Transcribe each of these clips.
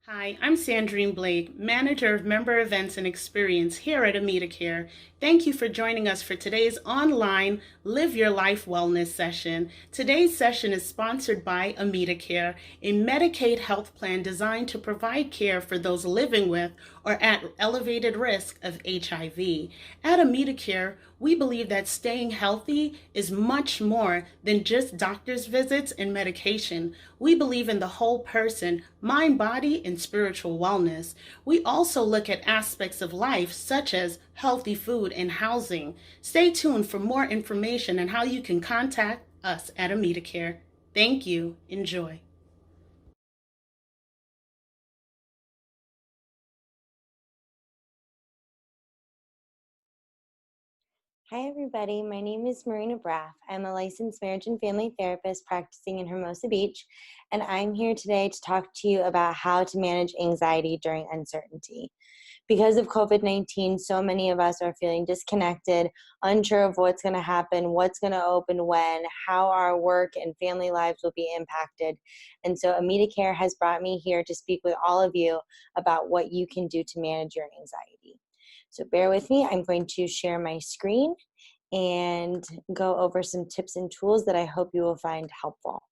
Hi, I'm Sandrine Blake, Manager of Member Events and Experience here at AmitaCare. Thank you for joining us for today's online Live Your Life Wellness session. Today's session is sponsored by AmitaCare, a Medicaid health plan designed to provide care for those living with or at elevated risk of HIV. At AmitaCare, we believe that staying healthy is much more than just doctor's visits and medication. We believe in the whole person, mind, body, and spiritual wellness. We also look at aspects of life such as healthy food and housing. Stay tuned for more information on how you can contact us at AmitaCare. Thank you. Enjoy. Hi, everybody. My name is Marina Braff. I'm a licensed marriage and family therapist practicing in Hermosa Beach, and I'm here today to talk to you about how to manage anxiety during uncertainty. Because of COVID-19, so many of us are feeling disconnected, unsure of what's going to happen, what's going to open when, how our work and family lives will be impacted. And so AmitaCare has brought me here to speak with all of you about what you can do to manage your anxiety. So bear with me. I'm going to share my screen and go over some tips and tools that I hope you will find helpful.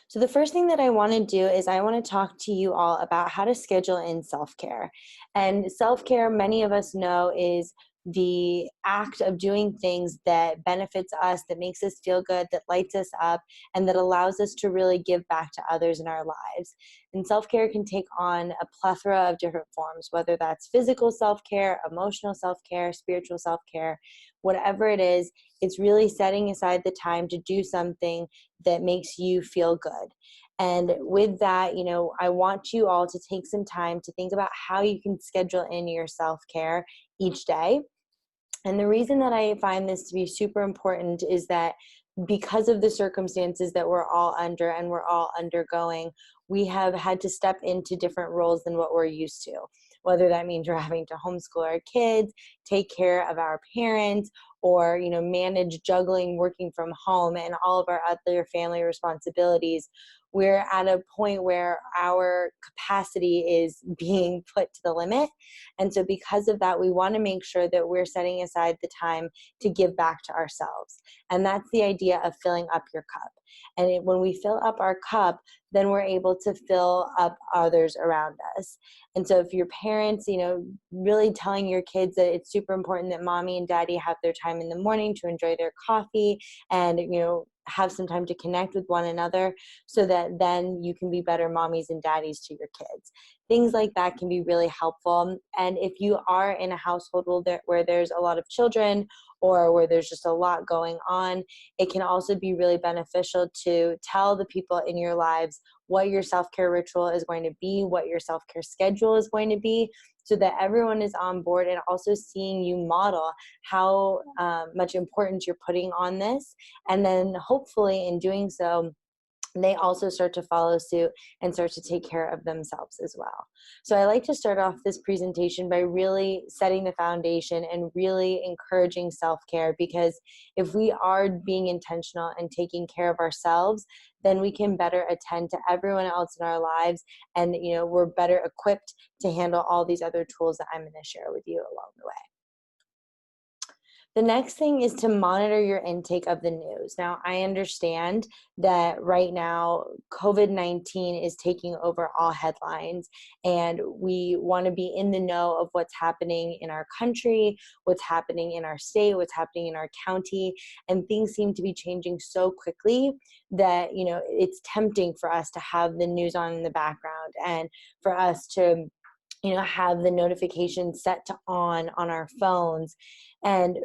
So the first thing that I want to do is I want to talk to you all about how to schedule in self-care. And self-care, many of us know, is the act of doing things that benefits us, that makes us feel good, that lights us up, and that allows us to really give back to others in our lives. And self-care can take on a plethora of different forms, whether that's physical self-care, emotional self-care, spiritual self-care, whatever it is. It's really setting aside the time to do something that makes you feel good. And with that, I want you all to take some time to think about how you can schedule in your self-care each day. And the reason that I find this to be super important is that because of the circumstances that we're all under and we're all undergoing, we have had to step into different roles than what we're used to. Whether that means we're having to homeschool our kids, take care of our parents, or manage juggling working from home and all of our other family responsibilities, we're at a point where our capacity is being put to the limit. And so because of that, we want to make sure that we're setting aside the time to give back to ourselves. And that's the idea of filling up your cup. And when we fill up our cup, then we're able to fill up others around us. And so if your parents, really telling your kids that it's super important that mommy and daddy have their time in the morning to enjoy their coffee and, have some time to connect with one another so that then you can be better mommies and daddies to your kids. Things like that can be really helpful. And if you are in a household where there's a lot of children or where there's just a lot going on, it can also be really beneficial to tell the people in your lives what your self-care ritual is going to be, what your self-care schedule is going to be, so that everyone is on board and also seeing you model how much importance you're putting on this. And then hopefully in doing so, they also start to follow suit and start to take care of themselves as well. So I like to start off this presentation by really setting the foundation and really encouraging self-care, because if we are being intentional and taking care of ourselves, then we can better attend to everyone else in our lives, and we're better equipped to handle all these other tools that I'm going to share with you along the way. The next thing is to monitor your intake of the news. Now, I understand that right now, COVID-19 is taking over all headlines, and we want to be in the know of what's happening in our country, what's happening in our state, what's happening in our county, and things seem to be changing so quickly that, it's tempting for us to have the news on in the background and for us to have the notifications set to on our phones. And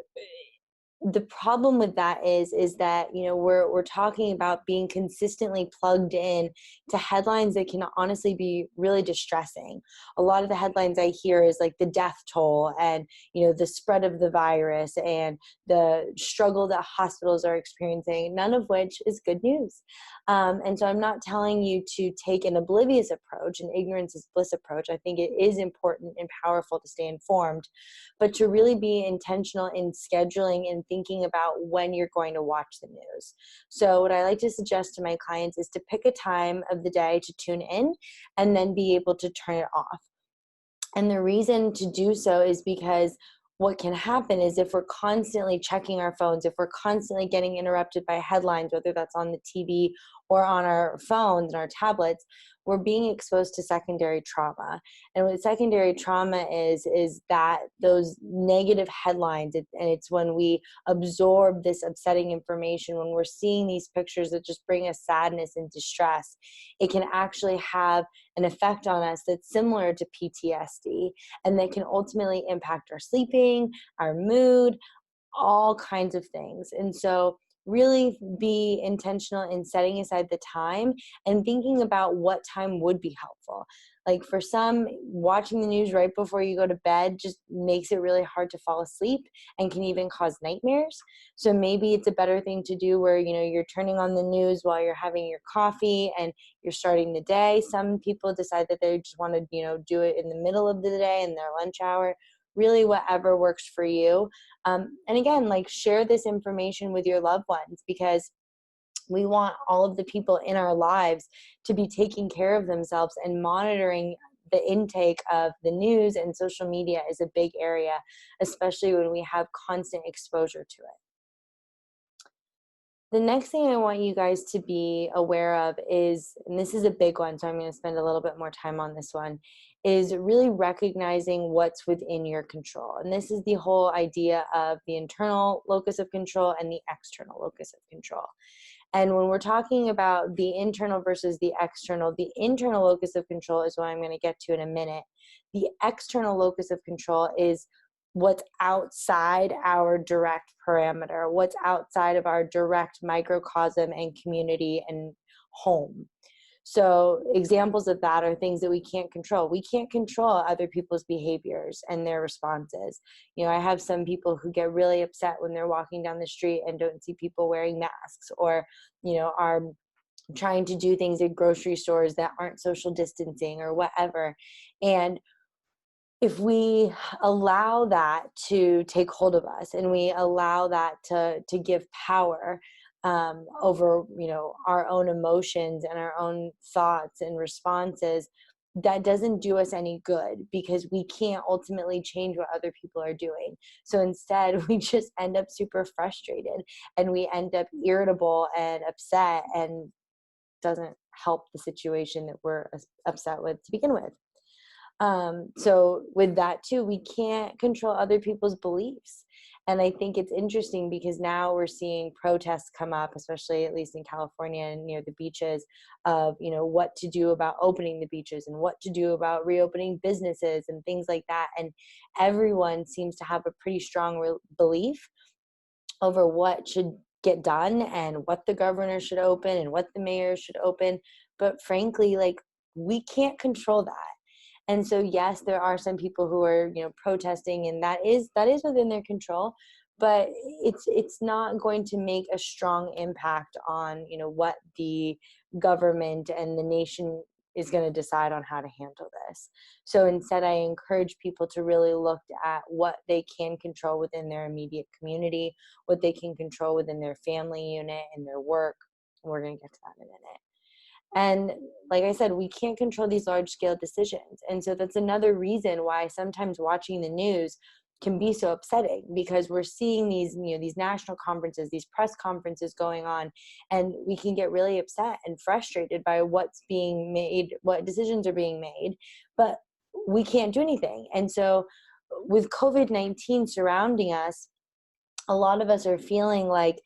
the problem with that is that we're talking about being consistently plugged in to headlines that can honestly be really distressing. A lot of the headlines I hear is like the death toll and the spread of the virus and the struggle that hospitals are experiencing, none of which is good news. And so I'm not telling you to take an oblivious approach, an ignorance is bliss approach. I think it is important and powerful to stay informed, but to really be intentional in scheduling and thinking about when you're going to watch the news. So what I like to suggest to my clients is to pick a time of the day to tune in and then be able to turn it off. And the reason to do so is because what can happen is if we're constantly checking our phones, if we're constantly getting interrupted by headlines, whether that's on the TV or on our phones and our tablets, we're being exposed to secondary trauma. And what secondary trauma is that those negative headlines, and it's when we absorb this upsetting information, when we're seeing these pictures that just bring us sadness and distress, it can actually have an effect on us that's similar to PTSD, and that can ultimately impact our sleeping, our mood, all kinds of things. And so really be intentional in setting aside the time and thinking about what time would be helpful. Like for some, watching the news right before you go to bed just makes it really hard to fall asleep and can even cause nightmares. So maybe it's a better thing to do where, you're turning on the news while you're having your coffee and you're starting the day. Some people decide that they just want to, do it in the middle of the day in their lunch hour. Really, whatever works for you. And again, like, share this information with your loved ones, because we want all of the people in our lives to be taking care of themselves, and monitoring the intake of the news and social media is a big area, especially when we have constant exposure to it. The next thing I want you guys to be aware of is, and this is a big one, so I'm going to spend a little bit more time on this one, is really recognizing what's within your control. And this is the whole idea of the internal locus of control and the external locus of control. And when we're talking about the internal versus the internal locus of control is what I'm going to get to in a minute. The external locus of control is what's outside our direct parameter, what's outside of our direct microcosm and community and home. So examples of that are things that we can't control. We can't control other people's behaviors and their responses. I have some people who get really upset when they're walking down the street and don't see people wearing masks, or, are trying to do things at grocery stores that aren't social distancing or whatever. And if we allow that to take hold of us, and we allow that to give power over our own emotions and our own thoughts and responses, that doesn't do us any good, because we can't ultimately change what other people are doing. So instead, we just end up super frustrated, and we end up irritable and upset, and doesn't help the situation that we're upset with to begin with. So with that too, we can't control other people's beliefs. And I think it's interesting because now we're seeing protests come up, especially at least in California and near the beaches, of, what to do about opening the beaches and what to do about reopening businesses and things like that. And everyone seems to have a pretty strong belief over what should get done and what the governor should open and what the mayor should open. But frankly, like, we can't control that. And so, yes, there are some people who are, protesting, and that is within their control, but it's not going to make a strong impact on, what the government and the nation is going to decide on how to handle this. So instead, I encourage people to really look at what they can control within their immediate community, what they can control within their family unit and their work. We're going to get to that in a minute. And like I said, we can't control these large scale decisions. And so that's another reason why sometimes watching the news can be so upsetting, because we're seeing these, these national conferences, these press conferences going on, and we can get really upset and frustrated by what's being made, what decisions are being made, but we can't do anything. And so with COVID-19 surrounding us, a lot of us are feeling like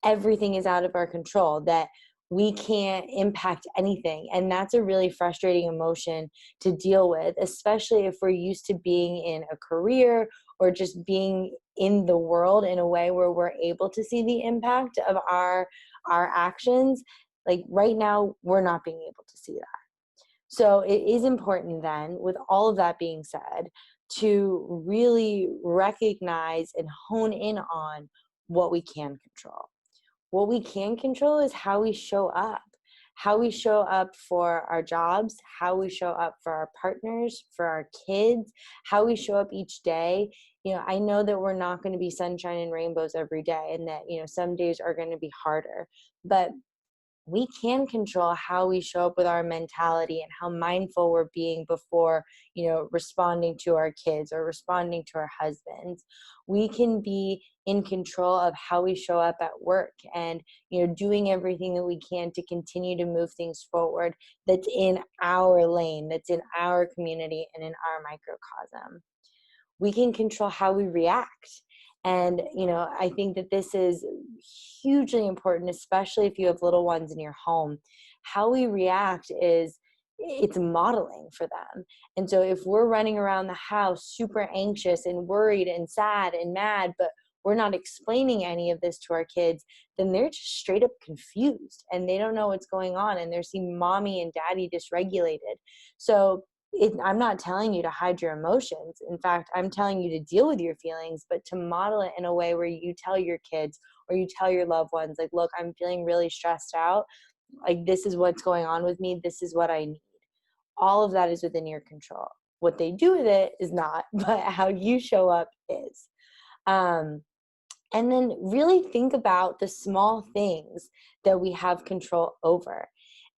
everything is out of our control, that we can't impact anything. And that's a really frustrating emotion to deal with, especially if we're used to being in a career or just being in the world in a way where we're able to see the impact of our actions. Like right now, we're not being able to see that. So it is important then, with all of that being said, to really recognize and hone in on what we can control. What we can control is how we show up, how we show up for our jobs, how we show up for our partners, for our kids, how we show up each day. I know that we're not going to be sunshine and rainbows every day, and that, some days are going to be harder, but we can control how we show up with our mentality and how mindful we're being before, responding to our kids or responding to our husbands. We can be in control of how we show up at work and, doing everything that we can to continue to move things forward that's in our lane, that's in our community and in our microcosm. We can control how we react. And, I think that this is hugely important, especially if you have little ones in your home. How we react it's modeling for them. And so if we're running around the house super anxious and worried and sad and mad, but we're not explaining any of this to our kids, then they're just straight up confused and they don't know what's going on, and they're seeing mommy and daddy dysregulated. So I'm not telling you to hide your emotions. In fact, I'm telling you to deal with your feelings, but to model it in a way where you tell your kids or you tell your loved ones, like, look, I'm feeling really stressed out. Like, this is what's going on with me. This is what I need. All of that is within your control. What they do with it is not, but how you show up is. And then really think about the small things that we have control over.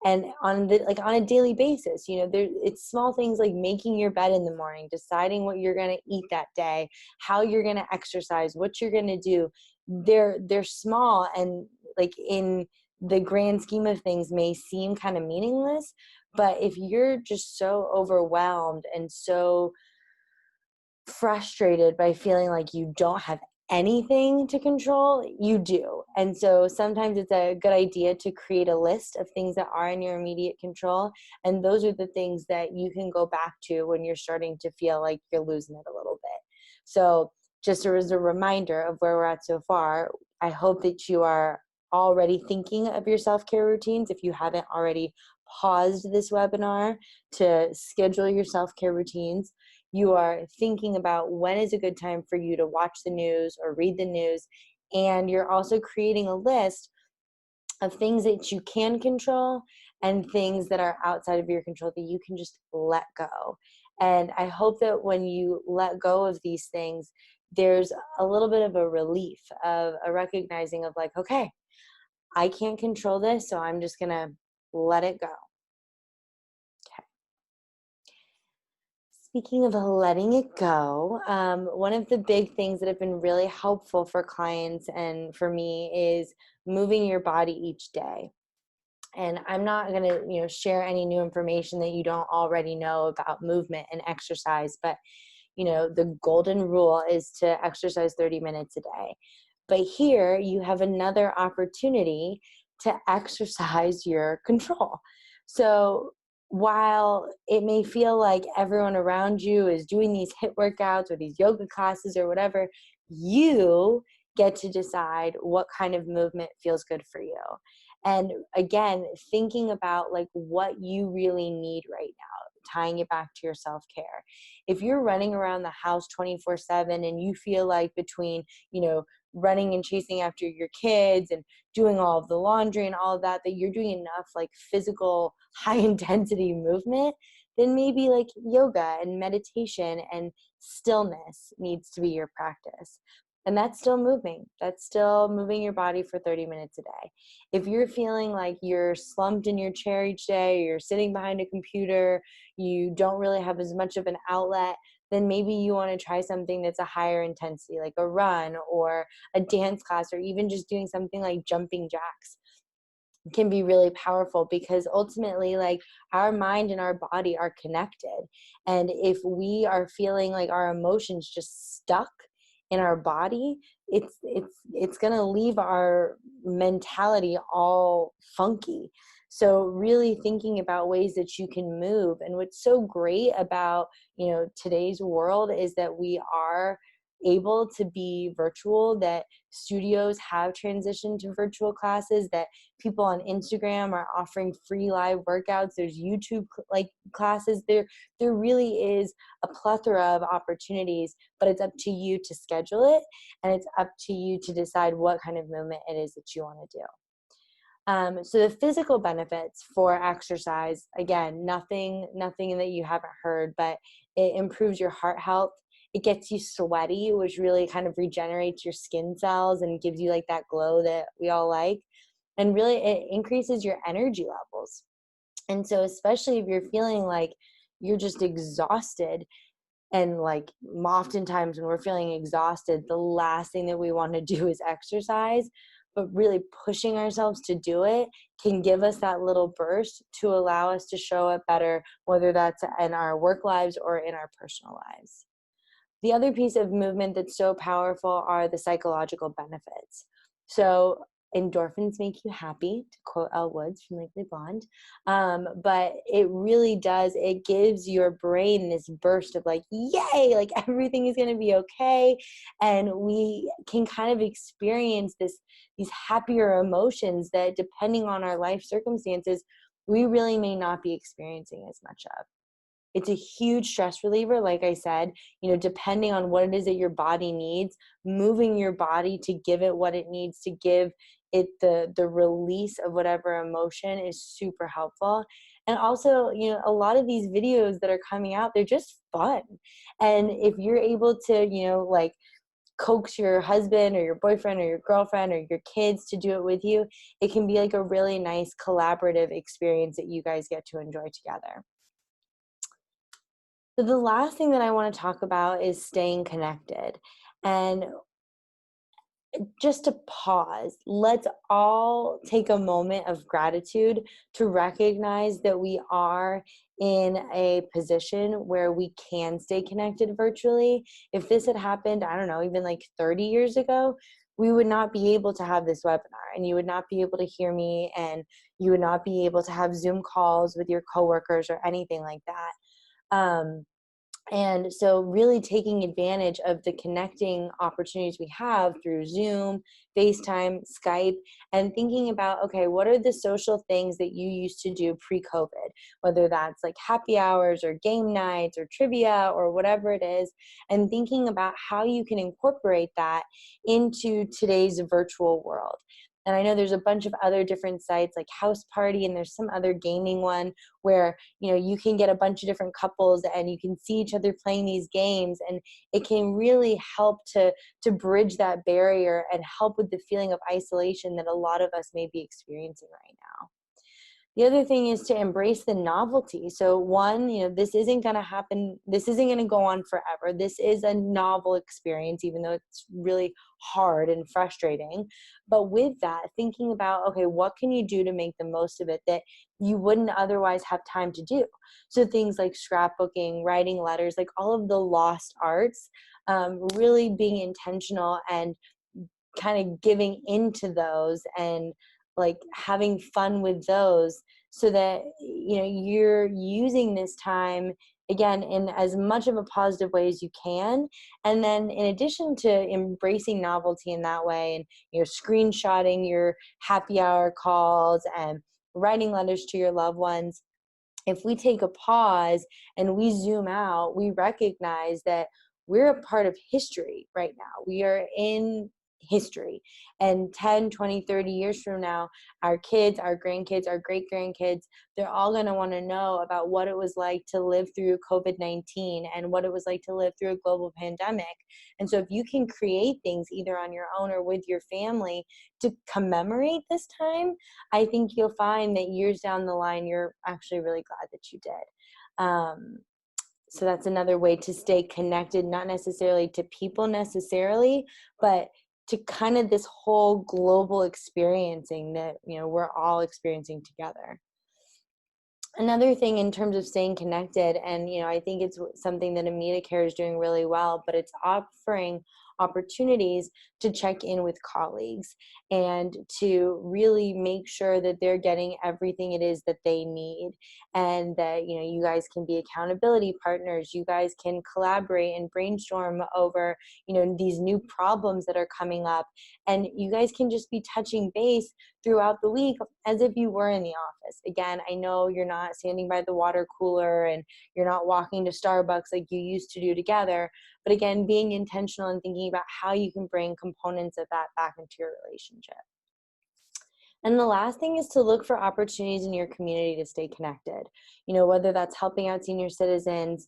And on a daily basis, it's small things like making your bed in the morning, deciding what you're going to eat that day, how you're going to exercise, what you're going to do. They're small, and like in the grand scheme of things may seem kind of meaningless, but if you're just so overwhelmed and so frustrated by feeling like you don't have anything to control, you do. And so sometimes it's a good idea to create a list of things that are in your immediate control. And those are the things that you can go back to when you're starting to feel like you're losing it a little bit. So just as a reminder of where we're at so far, I hope that you are already thinking of your self-care routines. If you haven't already paused this webinar to schedule your self-care routines, you are thinking about when is a good time for you to watch the news or read the news. And you're also creating a list of things that you can control and things that are outside of your control that you can just let go. And I hope that when you let go of these things, there's a little bit of a relief, of a recognizing of like, okay, I can't control this, so I'm just going to let it go. Speaking of letting it go, one of the big things that have been really helpful for clients and for me is moving your body each day. And I'm not going to, share any new information that you don't already know about movement and exercise, but the golden rule is to exercise 30 minutes a day. But here you have another opportunity to exercise your control. So while it may feel like everyone around you is doing these HIIT workouts or these yoga classes or whatever, you get to decide what kind of movement feels good for you. And again, thinking about like what you really need right now, tying it back to your self-care. If you're running around the house 24/7 and you feel like between, running and chasing after your kids and doing all of the laundry and all of that, that you're doing enough like physical high intensity movement, then maybe like yoga and meditation and stillness needs to be your practice. And that's still moving. That's still moving your body for 30 minutes a day. If you're feeling like you're slumped in your chair each day, you're sitting behind a computer, you don't really have as much of an outlet, then maybe you want to try something that's a higher intensity, like a run or a dance class, or even just doing something like jumping jacks can be really powerful, because ultimately like our mind and our body are connected. And if we are feeling like our emotions just stuck in our body, it's going to leave our mentality all funky. So really thinking about ways that you can move. And what's so great about, today's world is that we are able to be virtual, that studios have transitioned to virtual classes, that people on Instagram are offering free live workouts. There's YouTube like classes. There really is a plethora of opportunities, but it's up to you to schedule it, and it's up to you to decide what kind of movement it is that you want to do. So the physical benefits for exercise, again, nothing that you haven't heard, but it improves your heart health. It gets you sweaty, which really kind of regenerates your skin cells and gives you like that glow that we all like. And really, it increases your energy levels. And so, especially if you're feeling like you're just exhausted, and like oftentimes when we're feeling exhausted, the last thing that we want to do is exercise, but really pushing ourselves to do it can give us that little burst to allow us to show up better, whether that's in our work lives or in our personal lives. The other piece of movement that's so powerful are the psychological benefits. So endorphins make you happy, to quote Elle Woods from Legally Blonde. But it really does, it gives your brain this burst of like, yay, like everything is going to be okay. And we can kind of experience these happier emotions that, depending on our life circumstances, we really may not be experiencing as much of. It's a huge stress reliever, like I said, depending on what it is that your body needs, moving your body to give it what it needs to give it the release of whatever emotion is super helpful. And also, a lot of these videos that are coming out, they're just fun. And if you're able to, like coax your husband or your boyfriend or your girlfriend or your kids to do it with you, it can be like a really nice collaborative experience that you guys get to enjoy together. So the last thing that I want to talk about is staying connected. And just to pause, let's all take a moment of gratitude to recognize that we are in a position where we can stay connected virtually. If this had happened, I don't know, even like 30 years ago, we would not be able to have this webinar, and you would not be able to hear me, and you would not be able to have Zoom calls with your coworkers or anything like that. And so really taking advantage of the connecting opportunities we have through Zoom, FaceTime, Skype, and thinking about, okay, what are the social things that you used to do pre-COVID, whether that's like happy hours or game nights or trivia or whatever it is, and thinking about how you can incorporate that into today's virtual world. And I know there's a bunch of other different sites like House Party, and there's some other gaming one where you can get a bunch of different couples and you can see each other playing these games, and it can really help to bridge that barrier and help with the feeling of isolation that a lot of us may be experiencing right now. The other thing is to embrace the novelty. So one, this isn't going to happen. This isn't going to go on forever. This is a novel experience, even though it's really hard and frustrating. But with that, thinking about, okay, what can you do to make the most of it that you wouldn't otherwise have time to do? So things like scrapbooking, writing letters, like all of the lost arts, really being intentional and kind of giving into those and like having fun with those, so that you're using this time again in as much of a positive way as you can. And then in addition to embracing novelty in that way, and screenshotting your happy hour calls and writing letters to your loved ones, if we take a pause and we zoom out, we recognize that we're a part of history right now. We are in history. And 10, 20, 30 years from now, our kids, our grandkids, our great grandkids, they're all going to want to know about what it was like to live through COVID-19 and what it was like to live through a global pandemic. And so if you can create things either on your own or with your family to commemorate this time, I think you'll find that years down the line, you're actually really glad that you did. So that's another way to stay connected, not necessarily to people necessarily, but to kind of this whole global experiencing that, we're all experiencing together. Another thing in terms of staying connected, and I think it's something that AmitaCare is doing really well, but it's offering opportunities to check in with colleagues and to really make sure that they're getting everything it is that they need, and that you guys can be accountability partners. You guys can collaborate and brainstorm over these new problems that are coming up, and you guys can just be touching base throughout the week as if you were in the office. Again, I know you're not standing by the water cooler and you're not walking to Starbucks like you used to do together, but again, being intentional and thinking about how you can bring components of that back into your relationship. And the last thing is to look for opportunities in your community to stay connected. Whether that's helping out senior citizens,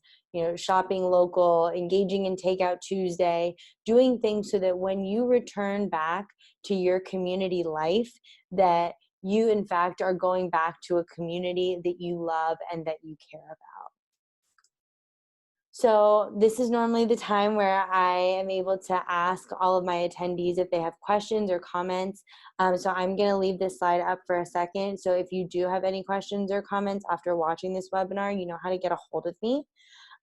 shopping local, engaging in Takeout Tuesday, doing things so that when you return back to your community life, that you in fact are going back to a community that you love and that you care about. So this is normally the time where I am able to ask all of my attendees if they have questions or comments. So I'm going to leave this slide up for a second. So if you do have any questions or comments after watching this webinar, you know how to get a hold of me.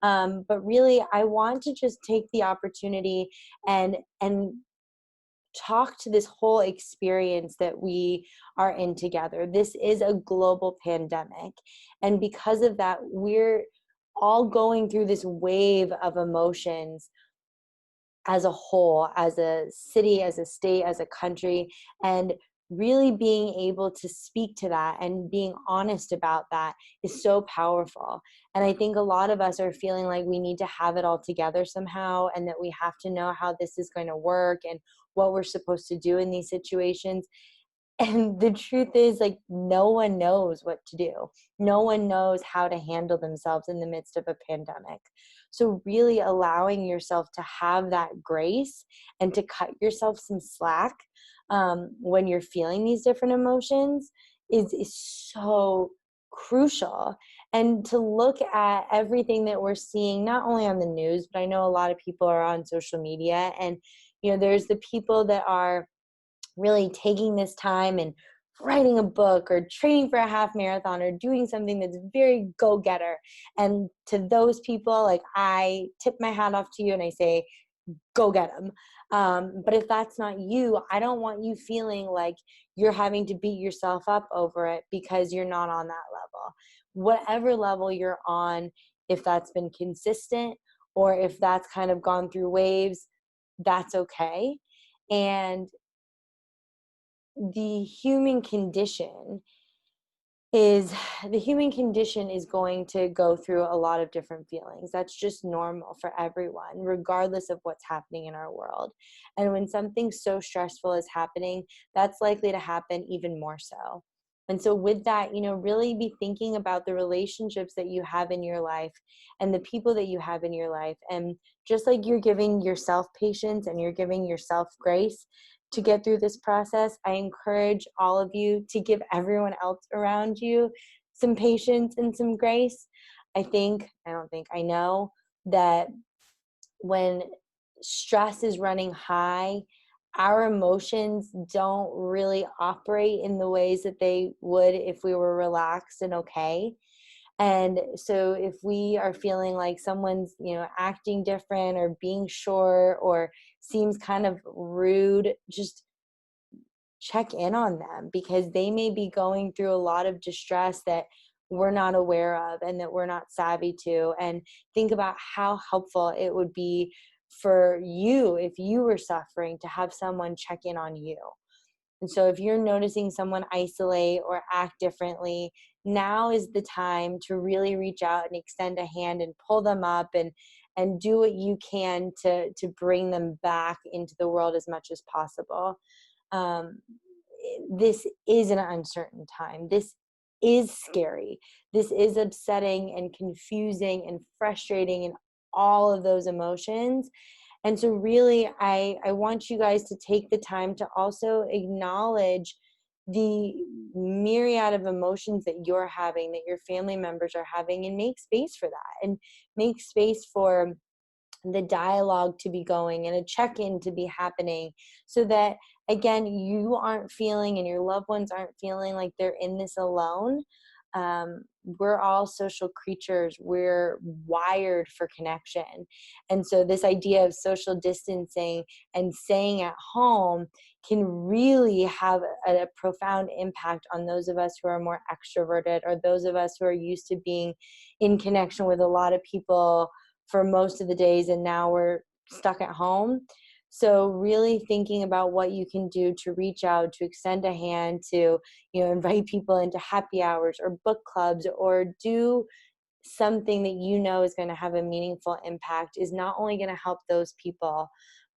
But really, I want to just take the opportunity and talk to this whole experience that we are in together. This is a global pandemic. And because of that, we're all going through this wave of emotions as a whole, as a city, as a state, as a country, and really being able to speak to that and being honest about that is so powerful. And I think a lot of us are feeling like we need to have it all together somehow, and that we have to know how this is going to work and what we're supposed to do in these situations. And the truth is, like, no one knows what to do. No one knows how to handle themselves in the midst of a pandemic. So really allowing yourself to have that grace and to cut yourself some slack when you're feeling these different emotions is so crucial. And to look at everything that we're seeing, not only on the news, but I know a lot of people are on social media, and there's the people that are really taking this time and writing a book or training for a half marathon or doing something that's very go-getter. And to those people, like, I tip my hat off to you and I say, go get them. But if that's not you, I don't want you feeling like you're having to beat yourself up over it because you're not on that level. Whatever level you're on, if that's been consistent or if that's kind of gone through waves, that's okay. And the human condition is going to go through a lot of different feelings. That's just normal for everyone, regardless of what's happening in our world. And when something so stressful is happening, that's likely to happen even more so. And so with that, really be thinking about the relationships that you have in your life and the people that you have in your life. And just like you're giving yourself patience and you're giving yourself grace to get through this process, I encourage all of you to give everyone else around you some patience and some grace. I know that when stress is running high, our emotions don't really operate in the ways that they would if we were relaxed and okay. And so if we are feeling like someone's, acting different or being short or seems kind of rude, just check in on them, because they may be going through a lot of distress that we're not aware of and that we're not savvy to. And think about how helpful it would be for you if you were suffering to have someone check in on you. And so if you're noticing someone isolate or act differently, now is the time to really reach out and extend a hand and pull them up and do what you can to bring them back into the world as much as possible. Um, this is an uncertain time. This is scary. This is upsetting and confusing and frustrating and all of those emotions. And so really, I want you guys to take the time to also acknowledge the myriad of emotions that you're having, that your family members are having, and make space for that, and make space for the dialogue to be going and a check-in to be happening, so that, again, you aren't feeling and your loved ones aren't feeling like they're in this alone. We're all social creatures. We're wired for connection. And so this idea of social distancing and staying at home can really have a profound impact on those of us who are more extroverted, or those of us who are used to being in connection with a lot of people for most of the days, and now we're stuck at home. So really thinking about what you can do to reach out, to extend a hand, to invite people into happy hours or book clubs, or do something that is going to have a meaningful impact, is not only going to help those people,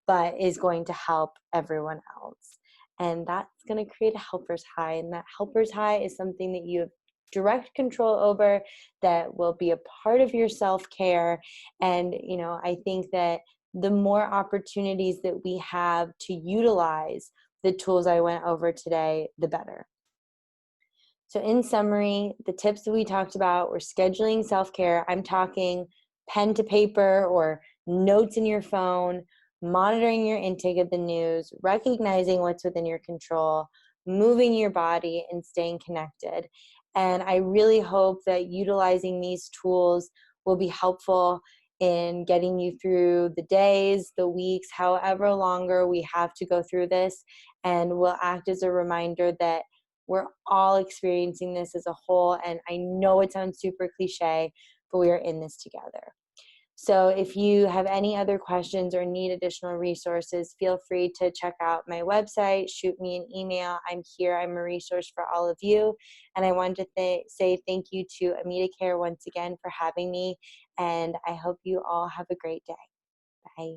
but is going to help everyone else. And that's going to create a helper's high. And that helper's high is something that you have direct control over, that will be a part of your self-care. And, I think that the more opportunities that we have to utilize the tools I went over today, the better. So, in summary, the tips that we talked about were scheduling self care. I'm talking pen to paper or notes in your phone, monitoring your intake of the news, recognizing what's within your control, moving your body, and staying connected. And I really hope that utilizing these tools will be helpful in getting you through the days, the weeks, however longer we have to go through this, and will act as a reminder that we're all experiencing this as a whole. And I know it sounds super cliche, but we are in this together. So if you have any other questions or need additional resources, feel free to check out my website, shoot me an email. I'm here. I'm a resource for all of you. And I wanted to say thank you to AmitaCare once again for having me. And I hope you all have a great day. Bye.